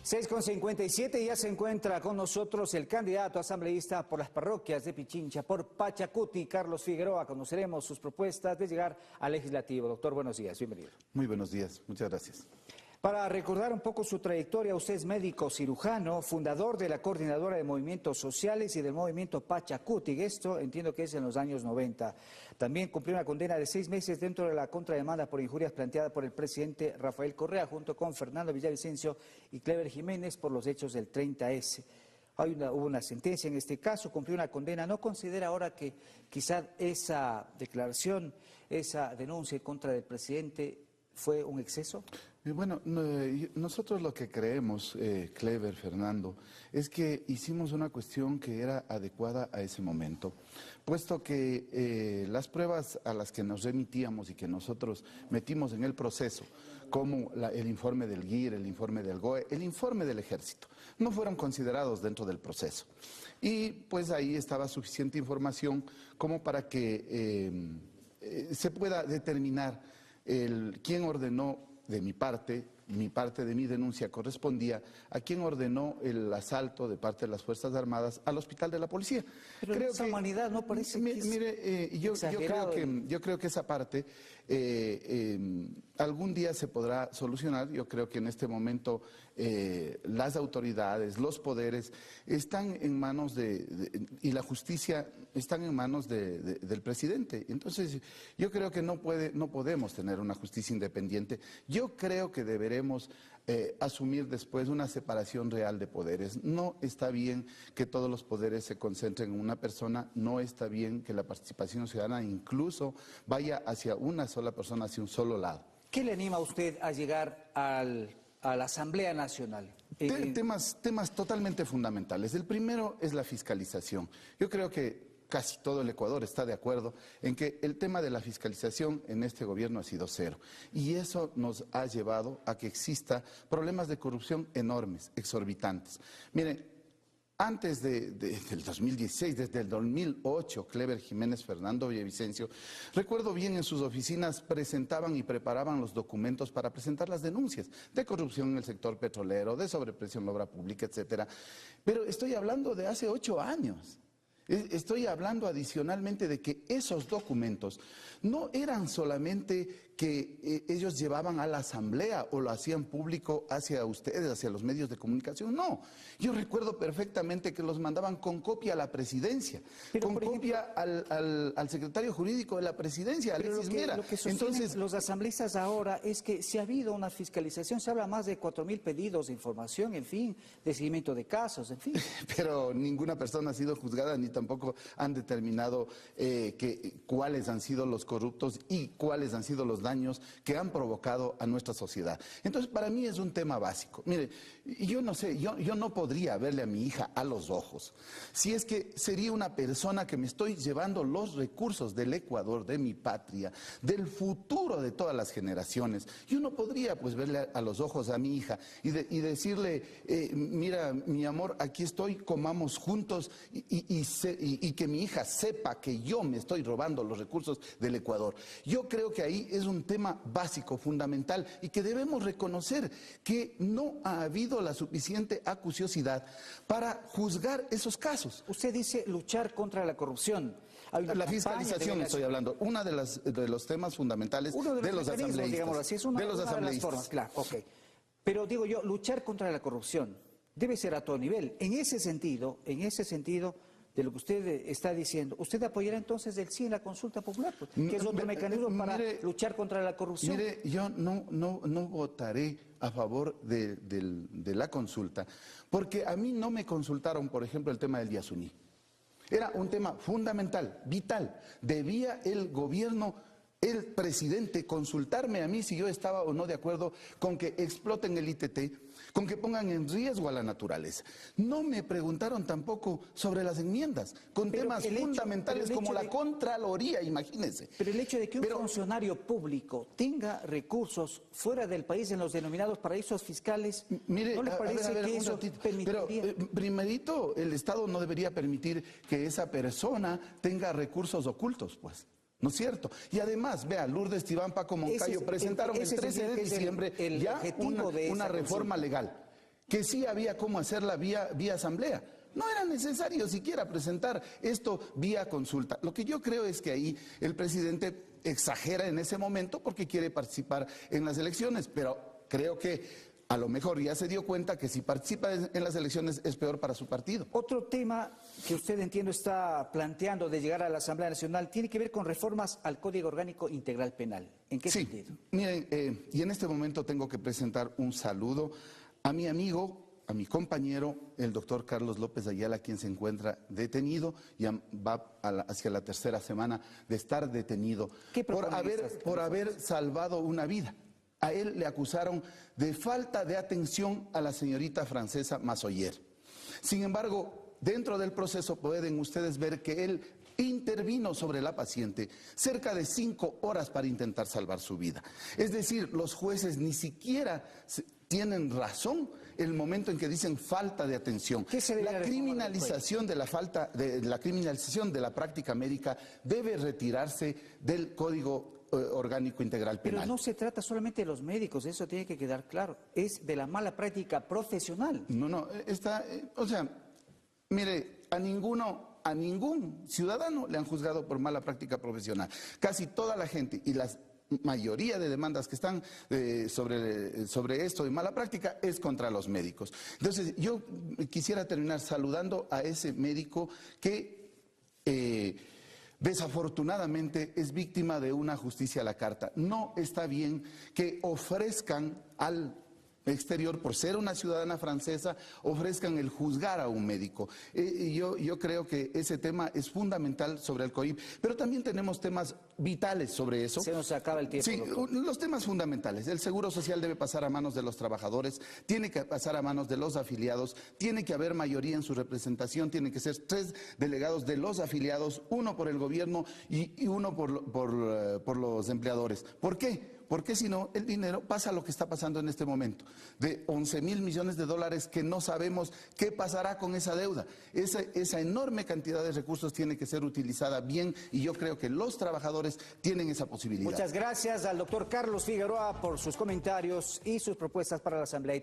6:57, ya se encuentra con nosotros el candidato asambleísta por las parroquias de Pichincha, por Pachacuti, Carlos Figueroa. Conoceremos sus propuestas de llegar al legislativo. Doctor, buenos días, bienvenido. Muy buenos días, muchas gracias. Para recordar un poco su trayectoria, usted es médico cirujano, fundador de la Coordinadora de Movimientos Sociales y del movimiento Pachacuti. Esto entiendo que es en los años 90. También cumplió una condena de 6 meses dentro de la contrademanda por injurias planteada por el presidente Rafael Correa junto con Fernando Villavicencio y Clever Jiménez por los hechos del 30S. Hubo una sentencia en este caso, cumplió una condena. ¿No considera ahora que quizás esa declaración, esa denuncia en contra del presidente fue un exceso? Bueno, nosotros lo que creemos, Clever, Fernando, es que hicimos una cuestión que era adecuada a ese momento, puesto que las pruebas a las que nos remitíamos y que nosotros metimos en el proceso, como el informe del GIR, el informe del GOE, el informe del Ejército, no fueron considerados dentro del proceso. Y pues ahí estaba suficiente información como para que se pueda determinar quién ordenó de mi parte de mi denuncia correspondía a quien ordenó el asalto de parte de las Fuerzas Armadas al hospital de la policía. Pero creo esa humanidad no parece yo creo que esa parte algún día se podrá solucionar. Yo creo que en este momento las autoridades, los poderes están en manos y la justicia están en manos del presidente. Entonces yo creo que no podemos tener una justicia independiente. Yo creo que deberemos asumir después una separación real de poderes. No está bien que todos los poderes se concentren en una persona, no está bien que la participación ciudadana incluso vaya hacia una sola persona, hacia un solo lado. ¿Qué le anima a usted a llegar a la Asamblea Nacional? Temas totalmente fundamentales. El primero es la fiscalización. Yo creo que casi todo el Ecuador está de acuerdo en que el tema de la fiscalización en este gobierno ha sido cero. Y eso nos ha llevado a que exista problemas de corrupción enormes, exorbitantes. Miren, antes del 2016, desde el 2008, Clever Jiménez, Fernando Villavicencio, recuerdo bien en sus oficinas presentaban y preparaban los documentos para presentar las denuncias de corrupción en el sector petrolero, de sobreprecio en la obra pública, etcétera. Pero estoy hablando de hace 8 años. Estoy hablando adicionalmente de que esos documentos no eran solamente que ellos llevaban a la asamblea o lo hacían público hacia ustedes, hacia los medios de comunicación. No, yo recuerdo perfectamente que los mandaban con copia a la presidencia, con copia al secretario jurídico de la presidencia, Alexis Mera. Lo que entonces los asambleístas ahora es que si ha habido una fiscalización, se habla más de 4.000 pedidos de información, en fin, de seguimiento de casos, en fin. Pero ninguna persona ha sido juzgada ni tampoco han determinado cuáles han sido los corruptos y cuáles han sido los daños que han provocado a nuestra sociedad. Entonces, para mí es un tema básico. Mire, yo no sé, yo no podría verle a mi hija a los ojos si es que sería una persona que me estoy llevando los recursos del Ecuador, de mi patria, del futuro de todas las generaciones. Yo no podría pues verle a los ojos a mi hija y decirle, mira, mi amor, aquí estoy, comamos juntos y que mi hija sepa que yo me estoy robando los recursos del Ecuador. Yo creo que ahí es un tema básico, fundamental, y que debemos reconocer que no ha habido la suficiente acuciosidad para juzgar esos casos. Usted dice luchar contra la corrupción. La fiscalización estoy hablando, uno de los temas fundamentales de los asambleístas. Digámoslo así, es una de las formas, claro, ok. Pero digo yo, luchar contra la corrupción debe ser a todo nivel. En ese sentido, de lo que usted está diciendo, ¿usted apoyará entonces el sí en la consulta popular? Que es otro mecanismo para luchar contra la corrupción. Mire, yo no votaré a favor de la consulta, porque a mí no me consultaron, por ejemplo, el tema del Yasuní. Era un tema fundamental, vital. Debía el gobierno, el presidente, consultarme a mí si yo estaba o no de acuerdo con que exploten el ITT, con que pongan en riesgo a la naturaleza. No me preguntaron tampoco sobre las enmiendas, con temas fundamentales como la Contraloría, imagínense. Pero el hecho de que un funcionario público tenga recursos fuera del país en los denominados paraísos fiscales, mire, ¿no le parece que eso permitiría? Pero primerito, el Estado no debería permitir que esa persona tenga recursos ocultos, pues. ¿No es cierto? Y además, vea, Lourdes Tibán, Paco Moncayo presentaron el 13 de diciembre ya una reforma legal que sí había cómo hacerla vía asamblea. No era necesario siquiera presentar esto vía consulta. Lo que yo creo es que ahí el presidente exagera en ese momento porque quiere participar en las elecciones, pero creo que a lo mejor ya se dio cuenta que si participa en las elecciones es peor para su partido. Otro tema que usted, entiendo, está planteando de llegar a la Asamblea Nacional tiene que ver con reformas al Código Orgánico Integral Penal. ¿En qué sentido? Miren, y en este momento tengo que presentar un saludo a mi amigo, a mi compañero, el doctor Carlos López Ayala, quien se encuentra detenido, ya va hacia la tercera semana de estar detenido por haber salvado una vida. A él le acusaron de falta de atención a la señorita francesa Massoyer. Sin embargo, dentro del proceso pueden ustedes ver que él intervino sobre la paciente cerca de 5 horas para intentar salvar su vida. Es decir, los jueces ni siquiera tienen razón el momento en que dicen falta de atención. La criminalización de la criminalización de la práctica médica debe retirarse del Código Orgánico Integral Penal. Pero no se trata solamente de los médicos, eso tiene que quedar claro. Es de la mala práctica profesional. No, mire, a ningún ciudadano le han juzgado por mala práctica profesional. Casi toda la gente y la mayoría de demandas que están sobre esto de mala práctica es contra los médicos. Entonces, yo quisiera terminar saludando a ese médico que desafortunadamente es víctima de una justicia a la carta. No está bien que ofrezcan al exterior, por ser una ciudadana francesa, ofrezcan el juzgar a un médico. Yo creo que ese tema es fundamental sobre el COIP, pero también tenemos temas vitales sobre eso. Se nos acaba el tiempo. Sí, los temas fundamentales. El seguro social debe pasar a manos de los trabajadores, tiene que pasar a manos de los afiliados, tiene que haber mayoría en su representación, tienen que ser 3 delegados de los afiliados, 1 por el gobierno y 1 por los empleadores. ¿Por qué? Porque si no, el dinero pasa lo que está pasando en este momento, de 11.000 millones de dólares que no sabemos qué pasará con esa deuda. Esa enorme cantidad de recursos tiene que ser utilizada bien y yo creo que los trabajadores tienen esa posibilidad. Muchas gracias al doctor Carlos Figueroa por sus comentarios y sus propuestas para la Asamblea.